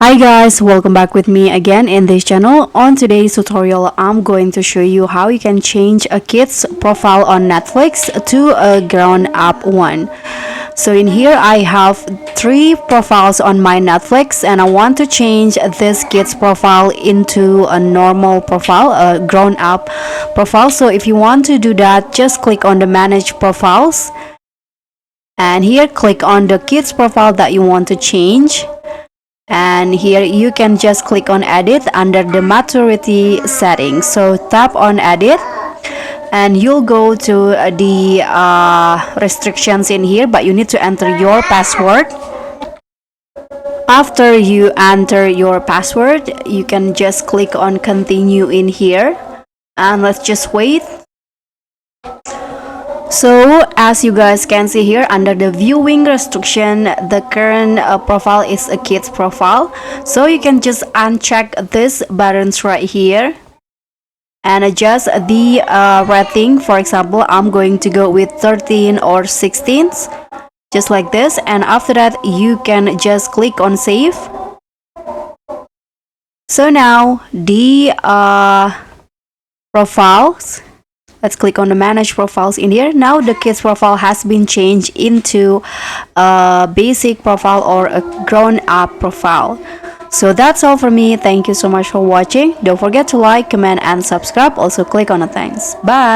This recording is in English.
Hi guys, welcome back with me again in this channel. On today's tutorial, I'm going to show you how you can change a kid's profile on Netflix to a grown-up one. So in here, I have three profiles on my Netflix and I want to change this kid's profile into a normal profile, a grown-up profile. So if you want to do that, just click on the manage profiles and here click on the kid's profile that you want to change. And here you can just click on edit under the maturity settings. So tap on edit and you'll go to the restrictions in here, but you need to enter your password. After you enter your password, you can just click on continue in here and let's just wait. So as you guys can see here under the viewing restriction, the current profile is a kid's profile. So you can just uncheck this buttons right here and adjust the rating. For example, I'm going to go with 13 or 16, just like this. And after that, you can just click on save. So now the profiles. Let's click on the manage profiles in here. Now the kids profile has been changed into a basic profile or a grown-up profile. So that's all for me. Thank you so much for watching. Don't forget to like, comment, and subscribe. Also click on the thanks. Bye.